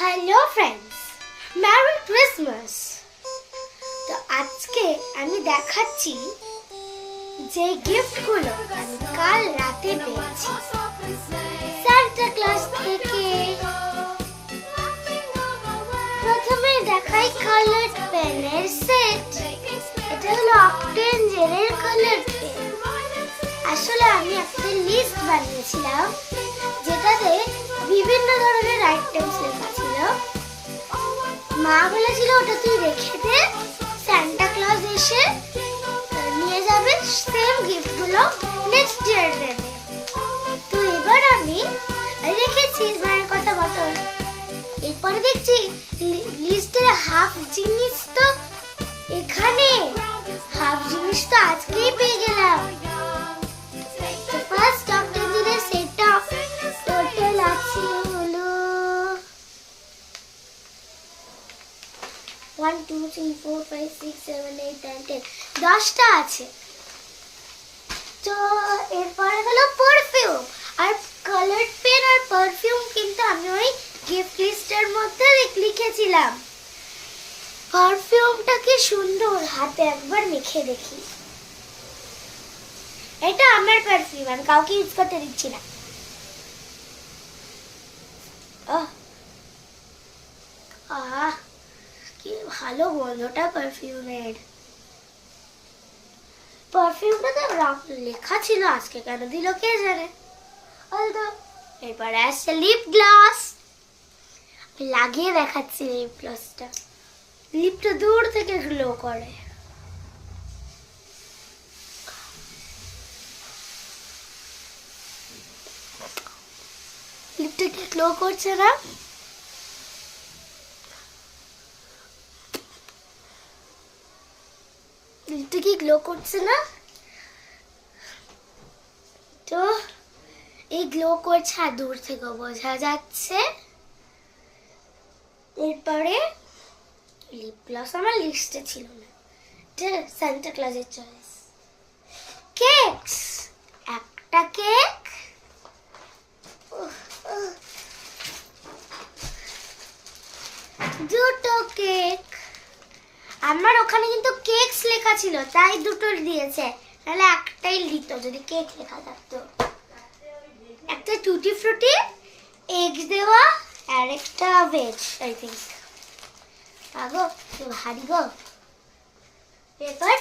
Hello friends, merry Christmas. তো আজকে আমি দেখাচ্ছি যে গিফটগুলো আমি কাল রাতে পেয়েছি সান্টা ক্লজ থেকে। প্রথমে দেখাই কালার্ড পেনের সেট। এটা হলো অক্টেন জেলের কালার পেন। আসলে আমি একটা লিস্ট বানিয়েছিলাম যেটাতে বিভিন্ন ধরনের আইটেমস লেখা ছিল। মা বলেছিল ওটা তুই রেখে দে, সান্টা ক্লজ এসে নিয়ে যাবে সেম গিফটগুলো নেক্সট ইয়ার দেবে। তো এবার আমি রেখেছি মায়ের কথা মতো। এরপরে দেখছি লিস্টের হাফ জিনিস তো এখানে, হাফ জিনিস তো আজকেই পেয়ে গেলাম। ফার্স্ট অক্টেন জেলের সেটটা টোটাল আছে হলো 1 2 3 4 5 6 7 8 9 10 10টা আছে। তো এরপরে হলো পারফিউম আর কালার্ড পেন আর পারফিউম, কিন্তু আমি ওই গিফট লিস্টের মধ্যে লিখেছিলাম। পারফিউমটা কি সুন্দর, হাতে একবার মেখে দেখি। এটা আমার পারফিউম, আমি কাউকে ইউজ করতে দিচ্ছি না। কি ভালো গন্ধটা পারফিউমের। পারফিউমটা তো লেখা ছিল, আজকে কেন দিল কে জানে। এরপরে আসছে লিপ গ্লস। লাগিয়ে দেখাচ্ছি লিপ গ্লসটা। লিপটা দূর থেকে গ্লো করে। লিপটা কি গ্লো করছে না? লিপটা কি গ্লো করছে না? তো এই গ্লো করছে আর দূর থেকে বোঝা যাচ্ছে। এরপরে লিপ গ্লস আমার লিস্টে ছিল না, এটা সান্টা ক্লজের চয়েস। কেকস, একটা কেক, দুটো কেক। আমার ওখানে কিন্তু কেকস লেখা ছিল তাই দুটো দিয়েছে, নাহলে একটাই দিত যদি কেক লেখা থাকতো। একটা টুটি ফ্রুটি, এগ দেওয়া, আর একটা ভেজ আই থিঙ্ক। আগো ভারী গো। এবার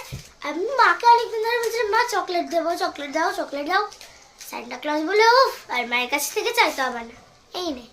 আমি মাকে অনেকদিন ধরে বলছিলাম মা চকলেট দেবো, চকলেট দাও, চকলেট দাও। সান্টা ক্লজ বলে উফ, আর মায়ের কাছ থেকে চাইতে হবে না, এই নে।